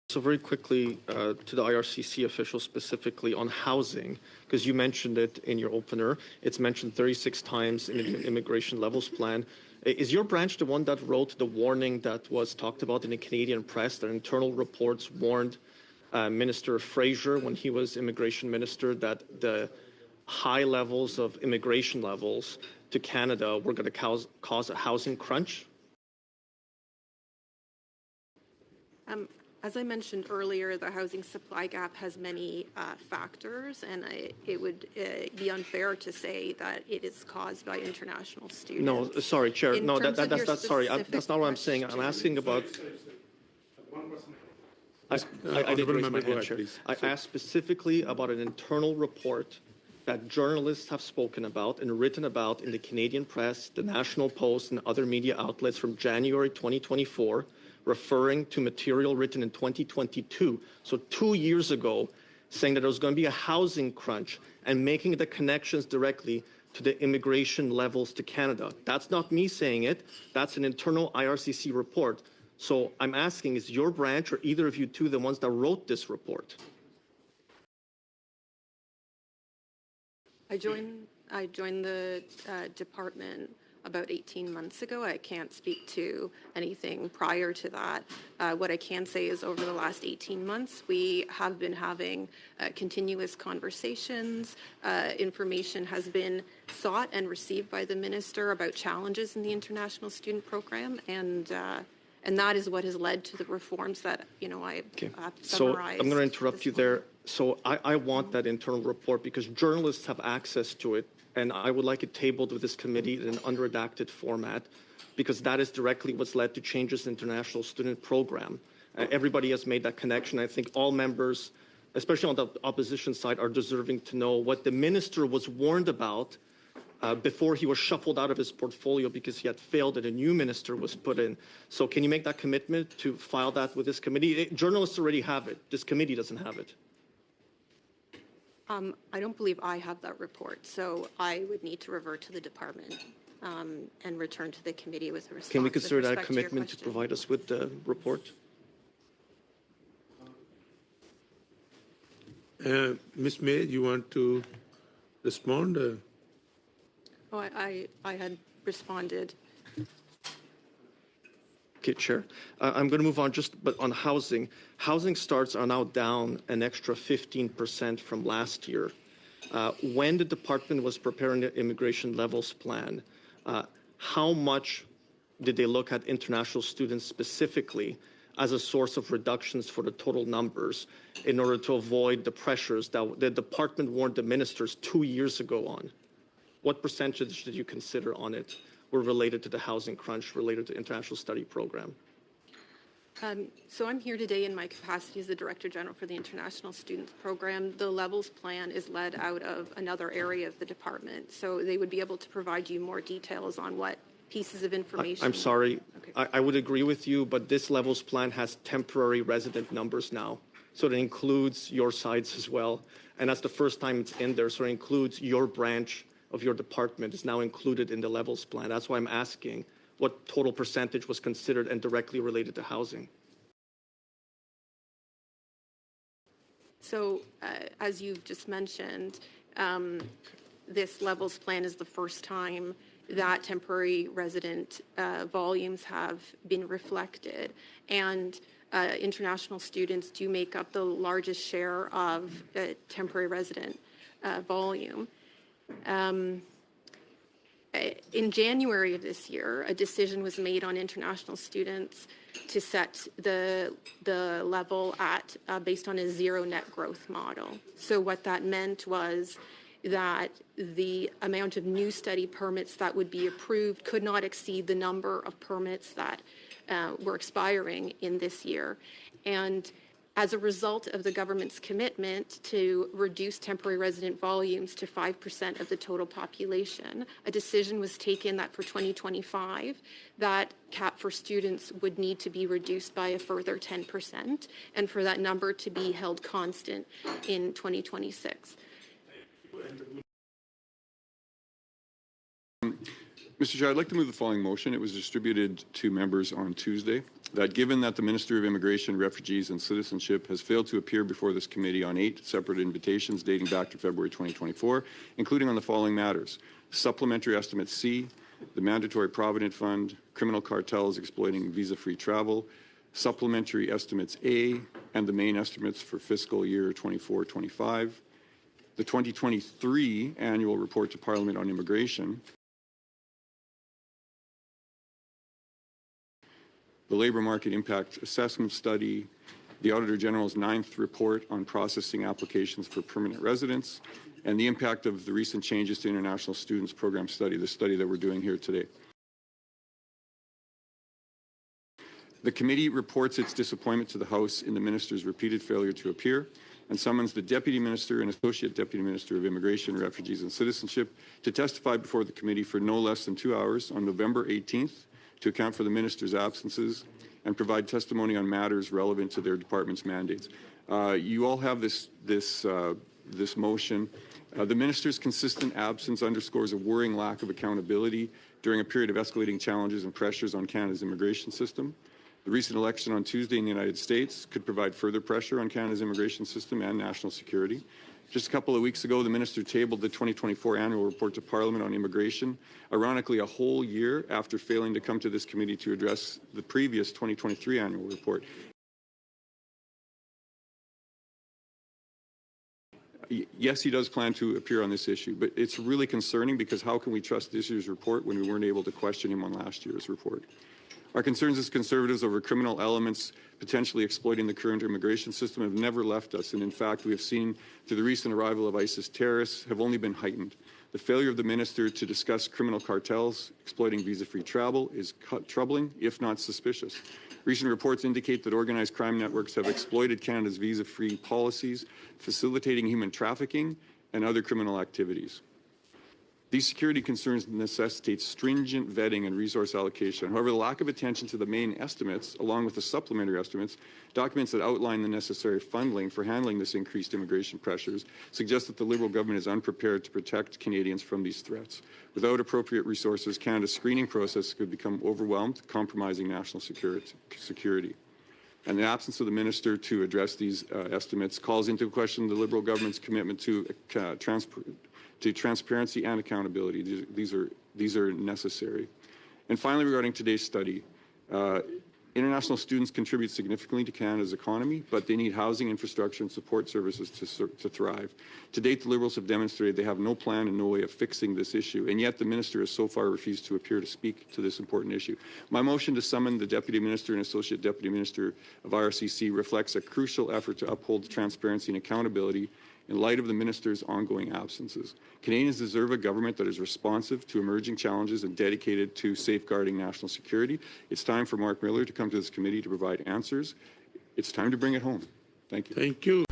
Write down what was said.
So very quickly to the IRCC official specifically on housing, because you mentioned it in your opener. It's mentioned 36 times in the immigration levels plan. Is your branch the one that wrote the warning that was talked about in the Canadian press that internal reports warned Minister Fraser when he was immigration minister that the high levels of immigration levels to Canada were going to cause a housing crunch? As I mentioned earlier, the housing supply gap has many factors, and it would be unfair to say that it is caused by international students. No, sorry, Chair. No, that's not what I'm saying. I'm asking about. I did raise my hand, Chair. I asked specifically about an internal report that journalists have spoken about and written about in the Canadian press, the National Post, and other media outlets from January 2024, referring to material written in 2022, so 2 years ago, saying that there was going to be a housing crunch and making the connections directly to the immigration levels to Canada. That's not me saying it. That's an internal IRCC report. So I'm asking, is your branch or either of you two the ones that wrote this report? I joined the department about 18 months ago. I can't speak to anything prior to that. What I can say is over the last 18 months, we have been having continuous conversations. Information has been sought and received by the minister about challenges in the international student program, and that is what has led to the reforms that I summarized. So I'm going to interrupt you there. So I want that internal report because journalists have access to it. And I would like it tabled with this committee in an unredacted format because that is directly what's led to changes in the international student program. Everybody has made that connection. I think all members, especially on the opposition side, are deserving to know what the minister was warned about before he was shuffled out of his portfolio because he had failed and a new minister was put in. So can you make that commitment to file that with this committee? Journalists already have it. This committee doesn't have it. I don't believe I have that report, so I would need to revert to the department and return to the committee with a response. Can we consider that a commitment to provide us with the report? Ms. May, you want to respond? Oh, I had responded. Okay, Chair. I'm going to move on but on housing. Housing starts are now down an extra 15% from last year. When the department was preparing the immigration levels plan, how much did they look at international students specifically as a source of reductions for the total numbers in order to avoid the pressures that the department warned the ministers 2 years ago on? What percentage did you consider on it were related to the housing crunch related to international study program? So I'm here today in my capacity as the Director General for the International Students Program. The levels plan is led out of another area of the department, so they would be able to provide you more details on what pieces of information. I'm sorry. Okay. I would agree with you, but this levels plan has temporary resident numbers now. So it includes your sites as well. And that's the first time it's in there. So it includes your branch of your department is now included in the levels plan. That's why I'm asking what total percentage was considered and directly related to housing. So as you've just mentioned, this levels plan is the first time that temporary resident volumes have been reflected. And international students do make up the largest share of temporary resident volume. In January of this year, a decision was made on international students to set the level at based on a zero net growth model. So what that meant was that the amount of new study permits that would be approved could not exceed the number of permits that were expiring in this year. And as a result of the government's commitment to reduce temporary resident volumes to 5% of the total population, a decision was taken that for 2025, that cap for students would need to be reduced by a further 10%, and for that number to be held constant in 2026. Mr. Chair, I'd like to move the following motion. It was distributed to members on Tuesday. that given that the Minister of Immigration, Refugees and Citizenship has failed to appear before this committee on 8 separate invitations dating back to February 2024, including on the following matters: Supplementary Estimate C, the Mandatory Provident Fund, criminal cartels exploiting visa-free travel, Supplementary Estimates A, and the main estimates for fiscal year 24-25, the 2023 Annual Report to Parliament on Immigration, the Labour Market Impact Assessment Study, the Auditor General's 9th report on processing applications for permanent residence, and the impact of the recent changes to International Students Program study, the study that we're doing here today. The committee reports its disappointment to the House in the Minister's repeated failure to appear and summons the Deputy Minister and Associate Deputy Minister of Immigration, Refugees and Citizenship to testify before the committee for no less than 2 hours on November 18th to account for the Minister's absences and provide testimony on matters relevant to their department's mandates. You all have this motion. The Minister's consistent absence underscores a worrying lack of accountability during a period of escalating challenges and pressures on Canada's immigration system. The recent election on Tuesday in the United States could provide further pressure on Canada's immigration system and national security. Just a couple of weeks ago, the Minister tabled the 2024 Annual Report to Parliament on Immigration, ironically a whole year after failing to come to this committee to address the previous 2023 Annual Report. Yes, he does plan to appear on this issue, but it's really concerning because how can we trust this year's report when we weren't able to question him on last year's report? Our concerns as Conservatives over criminal elements potentially exploiting the current immigration system have never left us, and in fact we have seen through the recent arrival of ISIS terrorists have only been heightened. The failure of the Minister to discuss criminal cartels exploiting visa-free travel is troubling, if not suspicious. Recent reports indicate that organized crime networks have exploited Canada's visa-free policies, facilitating human trafficking and other criminal activities. These security concerns necessitate stringent vetting and resource allocation. However, the lack of attention to the main estimates, along with the supplementary estimates, documents that outline the necessary funding for handling this increased immigration pressures, suggest that the Liberal government is unprepared to protect Canadians from these threats. Without appropriate resources, Canada's screening process could become overwhelmed, compromising national security. And the absence of the Minister to address these estimates calls into question the Liberal government's commitment to transparency and accountability. These are necessary. And finally, regarding today's study, international students contribute significantly to Canada's economy, but they need housing, infrastructure, and support services to thrive. To date, the Liberals have demonstrated they have no plan and no way of fixing this issue, and yet the Minister has so far refused to appear to speak to this important issue. My motion to summon the Deputy Minister and Associate Deputy Minister of IRCC reflects a crucial effort to uphold transparency and accountability in light of the Minister's ongoing absences. Canadians deserve a government that is responsive to emerging challenges and dedicated to safeguarding national security. It's time for Mark Miller to come to this committee to provide answers. It's time to bring it home. Thank you. Thank you.